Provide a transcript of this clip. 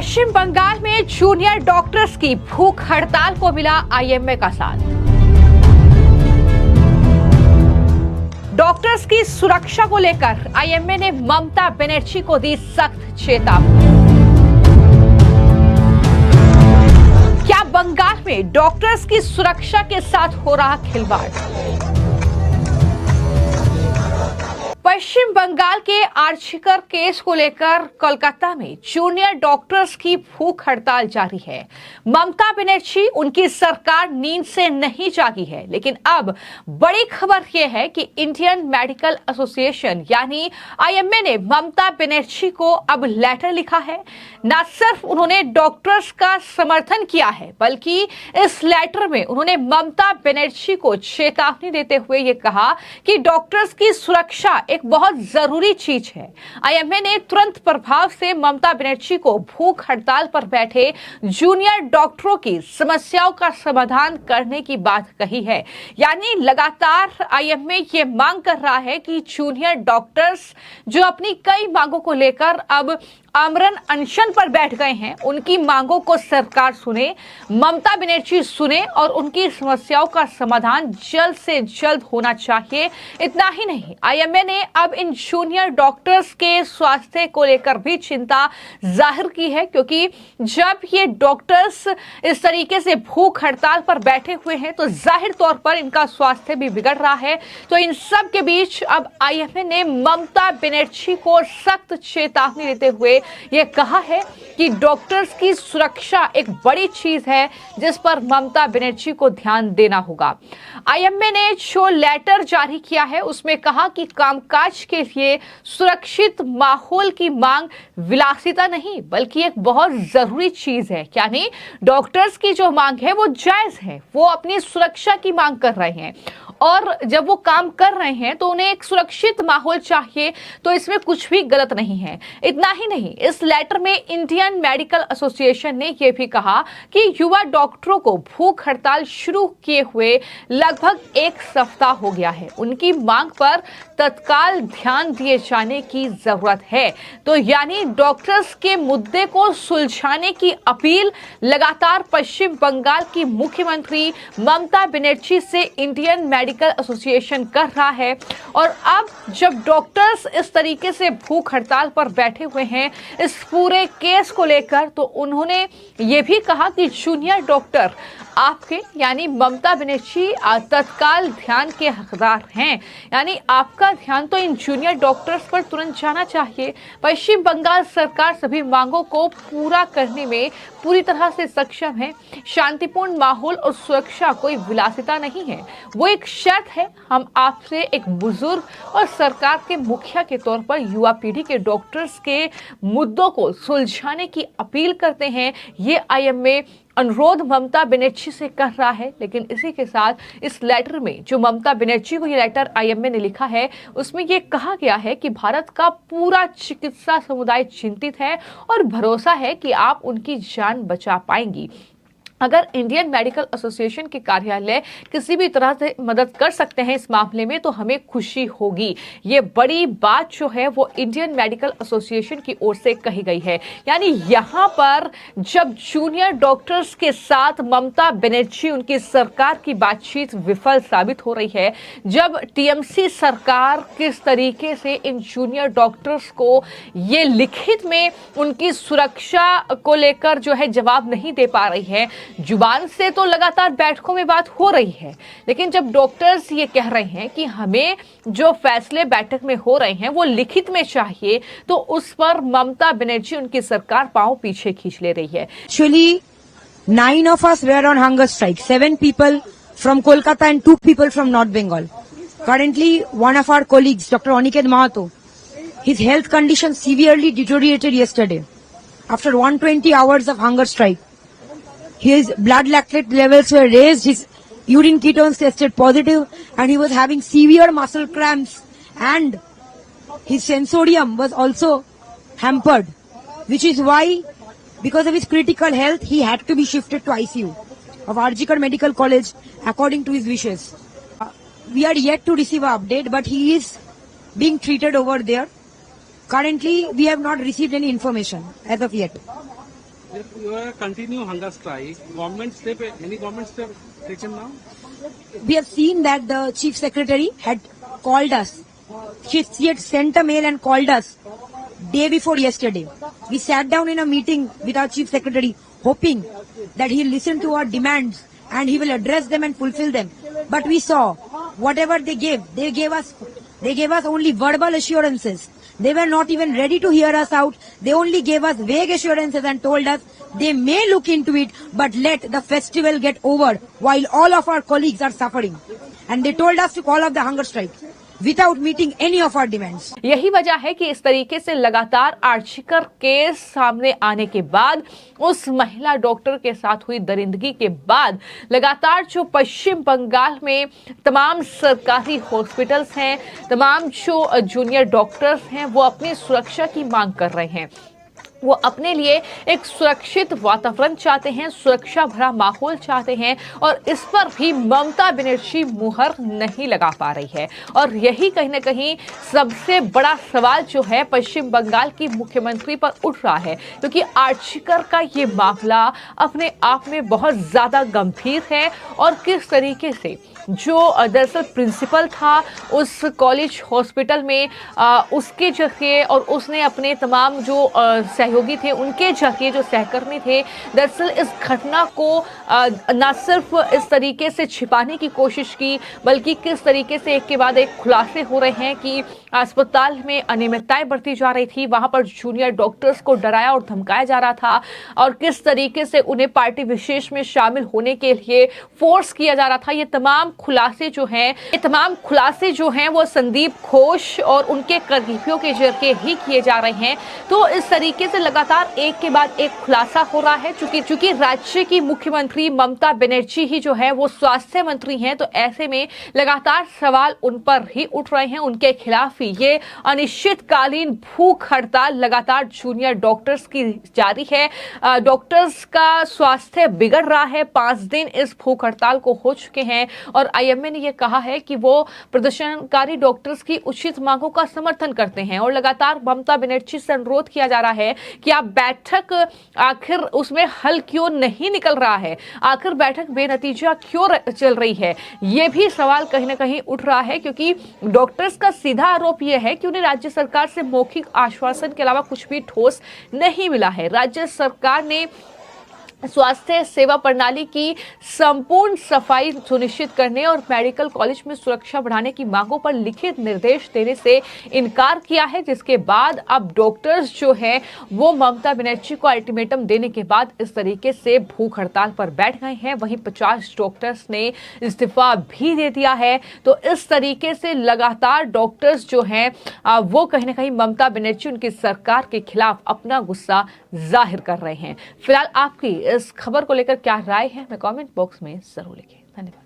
पश्चिम बंगाल में junior doctors की भूख हड़ताल को मिला आईएमए का साथ। डॉक्टर्स की सुरक्षा को लेकर आईएमए ने ममता बनर्जी को दी सख्त चेतावनी। क्या बंगाल में डॉक्टर्स की सुरक्षा के साथ हो रहा खिलवाड़? पश्चिम बंगाल के आर्चिकर केस को लेकर कोलकाता में जूनियर डॉक्टर्स की भूख हड़ताल जारी है। ममता बनर्जी, उनकी सरकार नींद से नहीं जागी है, लेकिन अब बड़ी खबर यह है कि इंडियन मेडिकल एसोसिएशन यानी आईएमए ने ममता बनर्जी को अब लेटर लिखा है। न सिर्फ उन्होंने डॉक्टर्स का समर्थन किया है, बल्कि इस लेटर में उन्होंने ममता बनर्जी को चेतावनी देते हुए ये कहा कि डॉक्टर्स की सुरक्षा एक बहुत जरूरी चीज है। आईएमए ने तुरंत प्रभाव से ममता बनर्जी को भूख हड़ताल पर बैठे जूनियर डॉक्टरों की समस्याओं का समाधान करने की बात कही है। यानी लगातार आईएमए ये मांग कर रहा है कि जूनियर डॉक्टर्स जो अपनी कई मांगों को लेकर अब आमरण अनशन पर बैठ गए हैं, उनकी मांगों को सरकार सुने, ममता बनर्जी सुने और उनकी समस्याओं का समाधान जल्द से जल्द होना चाहिए। इतना ही नहीं, आईएमए ने अब इन जूनियर डॉक्टर्स के स्वास्थ्य को लेकर भी चिंता जाहिर की है, क्योंकि जब ये डॉक्टर्स इस तरीके से भूख हड़ताल पर बैठे हुए हैं तो जाहिर तौर पर इनका स्वास्थ्य भी बिगड़ रहा है। तो इन सब के बीच अब आईएमए ने ममता बनर्जी को सख्त चेतावनी देते हुए ये कहा है कि डॉक्टर्स की सुरक्षा एक बड़ी चीज है जिस पर ममता बनर्जी को ध्यान देना होगा। आईएमए ने जो लेटर जारी किया है उसमें कहा कि कामकाज के लिए सुरक्षित माहौल की मांग विलासिता नहीं बल्कि एक बहुत जरूरी चीज है। यानी डॉक्टर्स की जो मांग है वो जायज है, वो अपनी सुरक्षा की मांग कर रहे हैं और जब वो काम कर रहे हैं तो उन्हें एक सुरक्षित माहौल चाहिए, तो इसमें कुछ भी गलत नहीं है। इतना ही नहीं, इस लेटर में इंडियन मेडिकल एसोसिएशन ने यह भी कहा कि युवा डॉक्टरों को भूख हड़ताल शुरू किए हुए लगभग एक सप्ताह हो गया है, उनकी मांग पर तत्काल ध्यान दिए जाने की जरूरत है। तो यानी डॉक्टर्स के मुद्दे को सुलझाने की अपील लगातार पश्चिम बंगाल की मुख्यमंत्री ममता बनर्जी से इंडियन मेडिकल एसोसिएशन कर रहा है। और अब जब डॉक्टर्स इस तरीके से भूख हड़ताल पर बैठे हुए हैं इस पूरे केस को लेकर, तो उन्होंने ये भी कहा कि जूनियर डॉक्टर आपके यानी ममता बनर्जी तत्काल ध्यान के हकदार हैं। यानी आपका ध्यान तो इन जूनियर डॉक्टर्स पर तुरंत जाना चाहिए। पश्चिम बंगाल सरकार सभी मांगों को पूरा करने में पूरी तरह से सक्षम है। शांतिपूर्ण माहौल और सुरक्षा कोई विलासिता नहीं है, वो एक शर्त है। हम आपसे एक बुजुर्ग और सरकार के मुखिया के तौर पर युवा पीढ़ी के डॉक्टर्स के मुद्दों को सुलझाने की अपील करते हैं। ये आईएमए अनुरोध ममता बनर्जी से कर रहा है। लेकिन इसी के साथ इस लेटर में जो ममता बनर्जी को ये लेटर आईएमए ने लिखा है उसमें ये कहा गया है कि भारत का पूरा चिकित्सा समुदाय चिंतित है और भरोसा है कि आप उनकी जान बचा पाएंगी। अगर इंडियन मेडिकल एसोसिएशन के कार्यालय किसी भी तरह से मदद कर सकते हैं इस मामले में तो हमें खुशी होगी। ये बड़ी बात जो है वो इंडियन मेडिकल एसोसिएशन की ओर से कही गई है। यानी यहाँ पर जब जूनियर डॉक्टर्स के साथ ममता बनर्जी उनकी सरकार की बातचीत विफल साबित हो रही है, जब टीएमसी सरकार किस तरीके से इन जूनियर डॉक्टर्स को ये लिखित में उनकी सुरक्षा को लेकर जो है जवाब नहीं दे पा रही है, जुबान से तो लगातार बैठकों में बात हो रही है, लेकिन जब डॉक्टर्स ये कह रहे हैं कि हमें जो फैसले बैठक में हो रहे हैं वो लिखित में चाहिए, तो उस पर ममता बनर्जी उनकी सरकार पांव पीछे खींच ले रही है। Actually, 9 of us were on hunger strike. 7 people from Kolkata and 2 people from North Bengal. Currently, one of our colleagues, Dr. Aniket Mahato, his health condition severely deteriorated yesterday. After 120 hours of hunger strike, his blood lactate levels were raised, his urine ketones tested positive, and he was having severe muscle cramps, and his sensorium was also hampered, which is why, because of his critical health, he had to be shifted to ICU of Arjikar Medical College according to his wishes. We are yet to receive an update, but he is being treated over there. Currently, we have not received any information as of yet. If you are continue hunger strike, government step, any government step taken now? We have seen that the chief secretary had called us. She had sent a mail and called us day before yesterday. We sat down in a meeting with our chief secretary, hoping that he'll listen to our demands and he will address them and fulfill them. But we saw whatever they gave us only verbal assurances. They were not even ready to hear us out. They only gave us vague assurances and told us they may look into it, but let the festival get over while all of our colleagues are suffering. And they told us to call off the hunger strike without meeting any of our demands. यही वजह है कि इस तरीके से लगातार आर्चिकर case सामने आने के बाद, उस महिला डॉक्टर के साथ हुई दरिंदगी के बाद लगातार जो पश्चिम बंगाल में तमाम सरकारी हॉस्पिटल्स हैं, तमाम जो जूनियर डॉक्टर्स हैं, वो अपनी सुरक्षा की मांग कर रहे हैं। वो अपने लिए एक सुरक्षित वातावरण चाहते हैं, सुरक्षा भरा माहौल चाहते हैं, और इस पर भी ममता बनर्जी मुहर नहीं लगा पा रही है। और यही कहीं ना कहीं सबसे बड़ा सवाल जो है पश्चिम बंगाल की मुख्यमंत्री पर उठ रहा है, क्योंकि आर्चिकर का ये मामला अपने आप में बहुत ज्यादा गंभीर है। और किस तरीके से जो दरअसल प्रिंसिपल था उस कॉलेज हॉस्पिटल में, उसके जरिए और उसने अपने तमाम जो सहयोगी थे उनके जरिए, जो सहकर्मी थे, दरअसल इस घटना को न सिर्फ इस तरीके से छिपाने की कोशिश की, बल्कि किस तरीके से एक के बाद एक खुलासे हो रहे हैं कि अस्पताल में अनियमितताएं बढ़ती जा रही थी, वहां पर जूनियर डॉक्टर्स को डराया और धमकाया जा रहा था, और किस तरीके से उन्हें पार्टी विशेष में शामिल होने के लिए फोर्स किया जा रहा था। ये तमाम खुलासे जो हैं वो संदीप घोष और उनके करीबियों के जरिए ही किए जा रहे हैं। तो इस तरीके से लगातार एक के बाद एक खुलासा हो रहा है। चूंकि राज्य की मुख्यमंत्री ममता बनर्जी ही जो है वो स्वास्थ्य मंत्री हैं, तो ऐसे में लगातार सवाल उन पर ही उठ रहे हैं। उनके खिलाफ ही ये अनिश्चितकालीन भूख हड़ताल लगातार जूनियर डॉक्टर्स की जारी है। डॉक्टर्स का स्वास्थ्य बिगड़ रहा है। 5 दिन इस भूख हड़ताल को हो चुके हैं, और आईएमए ने यह कहा है कि वो प्रदर्शनकारी डॉक्टर्स की उचित मांगों का समर्थन करते हैं। और लगातार ममता बनर्जी से अनुरोध किया जा रहा है कि आप बैठक, आखिर उसमें हल क्यों नहीं निकल रहा है, आखिर बैठक बेनतीजा क्यों चल रही है, यह भी सवाल कहीं ना कहीं उठ रहा है। क्योंकि डॉक्टर्स का सीधा आरोप यह है कि उन्हें राज्य सरकार से मौखिक आश्वासन के अलावा कुछ भी ठोस नहीं मिला है। राज्य सरकार ने स्वास्थ्य सेवा प्रणाली की संपूर्ण सफाई सुनिश्चित करने और मेडिकल कॉलेज में सुरक्षा बढ़ाने की मांगों पर लिखित निर्देश देने से इनकार किया है, जिसके बाद अब डॉक्टर्स जो हैं वो ममता बनर्जी को अल्टीमेटम देने के बाद इस तरीके से भूख हड़ताल पर बैठ गए हैं। वहीं 50 डॉक्टर्स ने इस्तीफा भी दे दिया है। तो इस तरीके से लगातार डॉक्टर्स जो हैं वो कहीं ना कहीं ममता बनर्जी, उनकी सरकार के खिलाफ अपना गुस्सा जाहिर कर रहे हैं। फिलहाल आपकी इस खबर को लेकर क्या राय है, मैं कमेंट बॉक्स में जरूर लिखें। धन्यवाद।